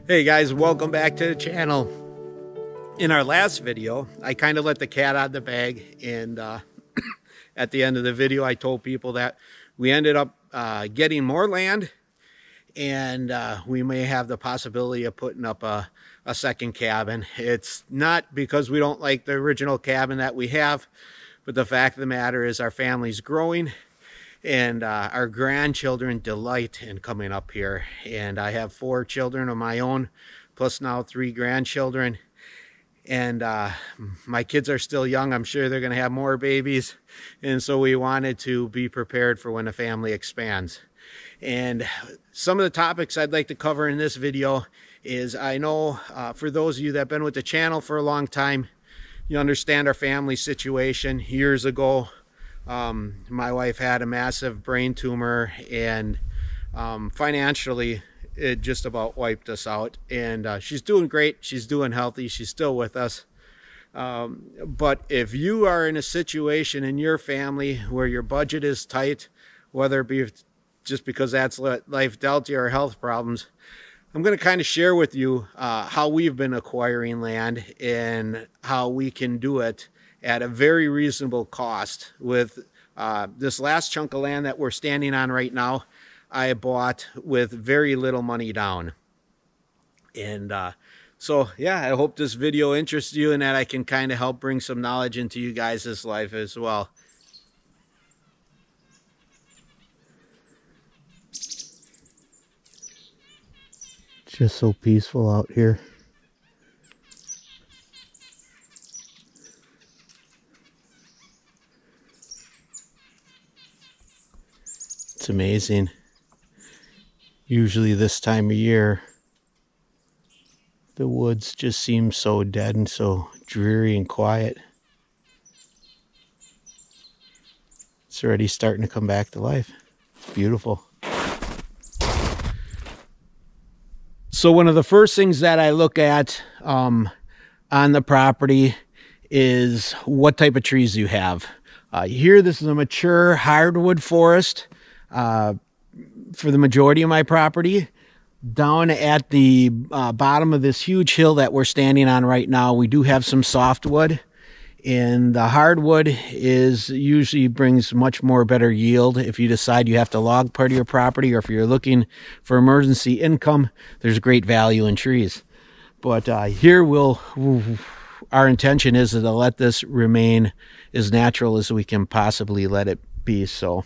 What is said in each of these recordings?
Hey guys, welcome back to the channel. In our last video, I kind of let the cat out of the bag, and at the end of the video, I told people that we ended up getting more land, and we may have the possibility of putting up a second cabin. It's not because we don't like the original cabin that we have, but the fact of the matter is our family's growing, and our grandchildren delight in coming up here. And I have 4 children of my own, plus now 3 grandchildren. And my kids are still young. I'm sure they're going to have more babies. And so we wanted to be prepared for when the family expands. And some of the topics I'd like to cover in this video is, I know for those of you that have been with the channel for a long time, you understand our family situation. Years ago, my wife had a massive brain tumor, and financially it just about wiped us out. And she's doing great, she's doing healthy, she's still with us. But if you are in a situation in your family where your budget is tight, whether it be just because that's what life dealt you or health problems, I'm going to kind of share with you how we've been acquiring land and how we can do it at a very reasonable cost. With this last chunk of land that we're standing on right now, I bought with very little money down. And so yeah, I hope this video interests you and that I can kind of help bring some knowledge into you guys' life as well. Just so peaceful out here. It's amazing. Usually this time of year, the woods just seem so dead and so dreary and quiet. It's already starting to come back to life. It's beautiful. So one of the first things that I look at on the property is what type of trees you have. Here, this is a mature hardwood forest. For the majority of my property. Down at the bottom of this huge hill that we're standing on right now, we do have some softwood, and the hardwood usually brings much more better yield. If you decide you have to log part of your property, or if you're looking for emergency income, there's great value in trees. But here our intention is to let this remain as natural as we can possibly let it be. So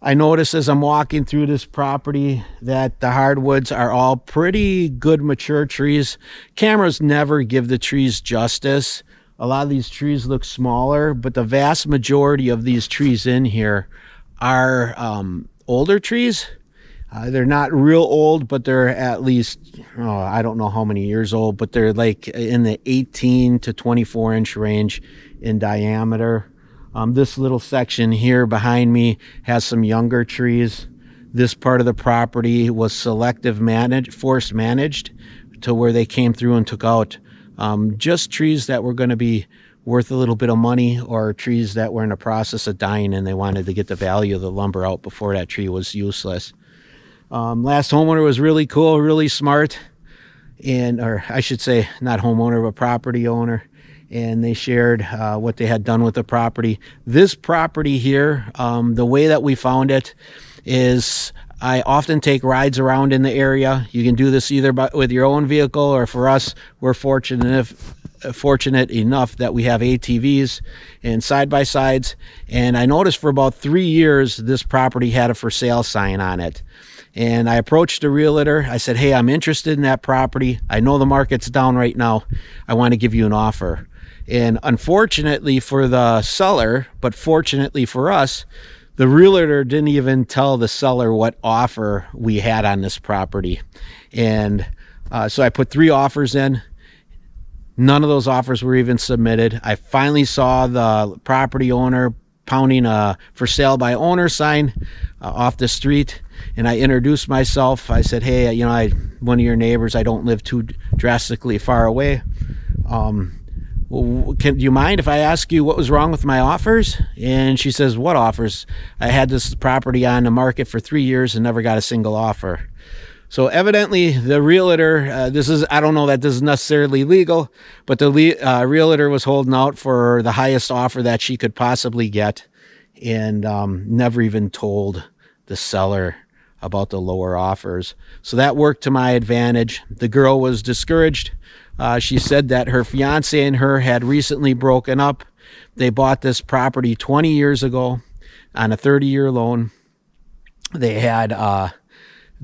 I notice as I'm walking through this property that the hardwoods are all pretty good mature trees. Cameras never give the trees justice. A lot of these trees look smaller, but the vast majority of these trees in here are older trees. They're not real old, but they're at least, I don't know how many years old, but they're like in the 18 to 24 inch range in diameter. This little section here behind me has some younger trees. This part of the property was forest managed to where they came through and took out just trees that were going to be worth a little bit of money, or trees that were in the process of dying and they wanted to get the value of the lumber out before that tree was useless. Last homeowner was really cool, really smart, or I should say not homeowner, but property owner. And they shared what they had done with the property. This property here, the way that we found it is, I often take rides around in the area. You can do this either with your own vehicle, or for us, we're fortunate enough that we have ATVs and side-by-sides. And I noticed for about 3 years, this property had a for sale sign on it. And I approached a realtor. I said, hey, I'm interested in that property. I know the market's down right now. I want to give you an offer. And unfortunately for the seller, but fortunately for us, the realtor didn't even tell the seller what offer we had on this property. And so I put 3 offers in. None of those offers were even submitted. I finally saw the property owner pounding a for sale by owner sign off the street. And I introduced myself. I said, hey, I'm one of your neighbors. I don't live too drastically far away. Do you mind if I ask you what was wrong with my offers? And she says, what offers? I had this property on the market for 3 years and never got a single offer. So evidently the realtor, I don't know that this is necessarily legal, but the realtor was holding out for the highest offer that she could possibly get, and never even told the seller about the lower offers. So that worked to my advantage. The girl was discouraged. She said that her fiance and her had recently broken up. They bought this property 20 years ago on a 30-year loan. They had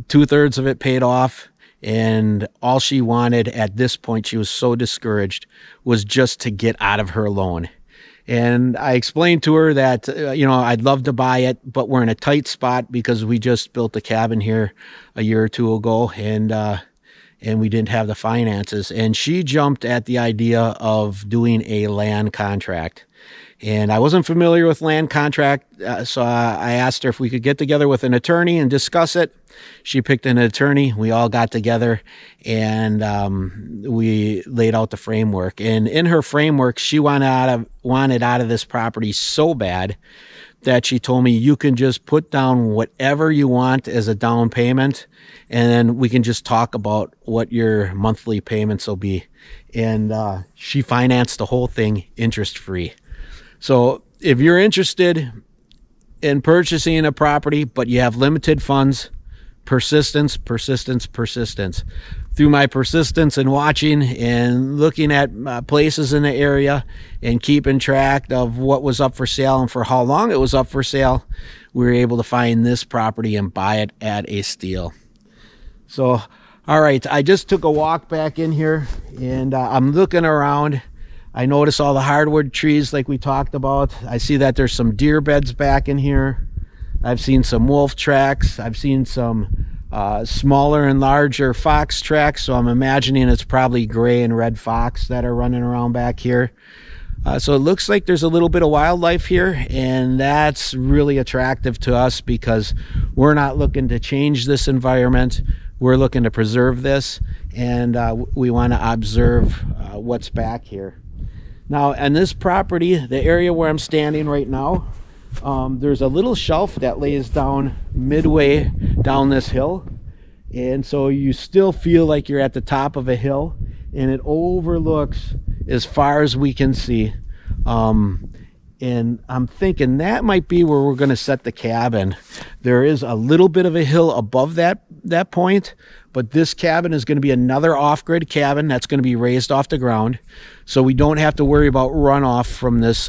2/3 of it paid off, and all she wanted at this point, she was so discouraged, was just to get out of her loan. And I explained to her that, I'd love to buy it, but we're in a tight spot because we just built a cabin here a year or two ago, and we didn't have the finances. And she jumped at the idea of doing a land contract. And I wasn't familiar with land contract, so I asked her if we could get together with an attorney and discuss it. She picked an attorney. We all got together, and we laid out the framework. And in her framework, she wanted out of this property so bad that she told me, you can just put down whatever you want as a down payment, and then we can just talk about what your monthly payments will be. And she financed the whole thing interest-free. So if you're interested in purchasing a property, but you have limited funds, persistence. Through my persistence in watching and looking at places in the area and keeping track of what was up for sale and for how long it was up for sale, we were able to find this property and buy it at a steal. So, all right, I just took a walk back in here, and I'm looking around. I notice all the hardwood trees like we talked about. I see that there's some deer beds back in here. I've seen some wolf tracks. I've seen some smaller and larger fox tracks. So I'm imagining it's probably gray and red fox that are running around back here. So it looks like there's a little bit of wildlife here, and that's really attractive to us because we're not looking to change this environment. We're looking to preserve this, and we want to observe what's back here. Now, on this property, the area where I'm standing right now, there's a little shelf that lays down midway down this hill. And so you still feel like you're at the top of a hill, and it overlooks as far as we can see. And I'm thinking that might be where we're going to set the cabin. There is a little bit of a hill above that point, but this cabin is going to be another off-grid cabin that's going to be raised off the ground, so we don't have to worry about runoff from this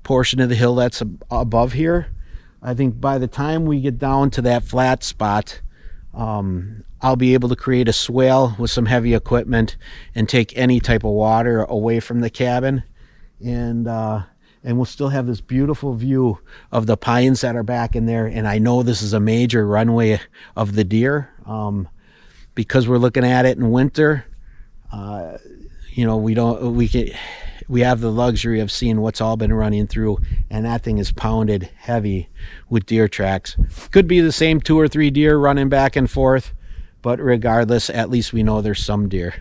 portion of the hill that's above here. I think by the time we get down to that flat spot, I'll be able to create a swale with some heavy equipment and take any type of water away from the cabin, and we'll still have this beautiful view of the pines that are back in there. And I know this is a major runway of the deer, because we're looking at it in winter. We have the luxury of seeing what's all been running through, and that thing is pounded heavy with deer tracks. Could be the same 2 or 3 deer running back and forth, but regardless, at least we know there's some deer.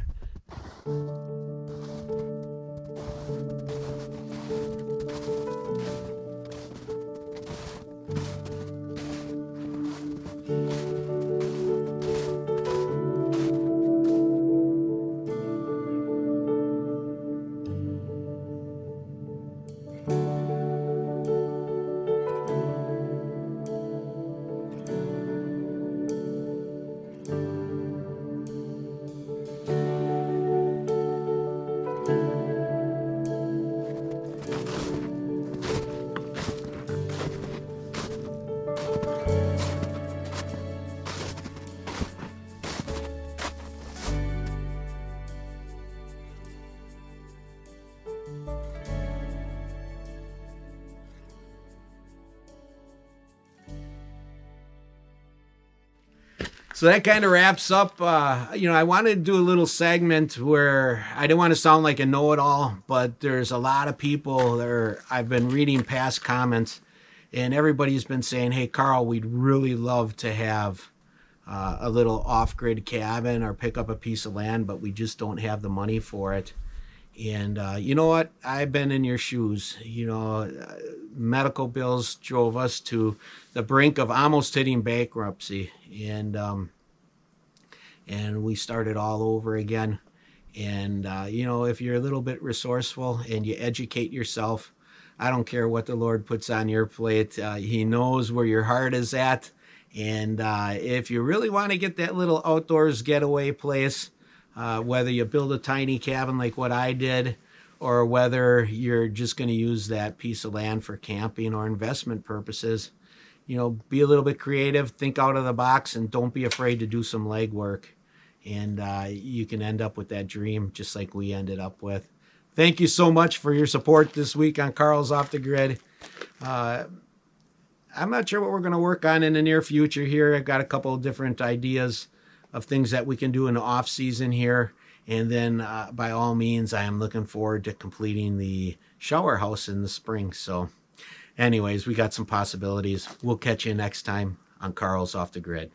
So that kind of wraps up. I wanted to do a little segment where I didn't want to sound like a know-it-all, but there's a lot of people there. I've been reading past comments, and everybody's been saying, hey, Carl, we'd really love to have a little off-grid cabin or pick up a piece of land, but we just don't have the money for it. And you know what? I've been in your shoes. Medical bills drove us to the brink of almost hitting bankruptcy. And and we started all over again. And, you know, if you're a little bit resourceful and you educate yourself, I don't care what the Lord puts on your plate. He knows where your heart is at. And if you really want to get that little outdoors getaway place, whether you build a tiny cabin like what I did, or whether you're just going to use that piece of land for camping or investment purposes, you know, be a little bit creative, think out of the box, and don't be afraid to do some legwork. And you can end up with that dream just like we ended up with. Thank you so much for your support this week on Carl's Off the Grid. I'm not sure what we're going to work on in the near future here. I've got a couple of different ideas of things that we can do in the off season here. And then by all means, I am looking forward to completing the shower house in the spring. So anyways, we got some possibilities. We'll catch you next time on Carl's Off the Grid.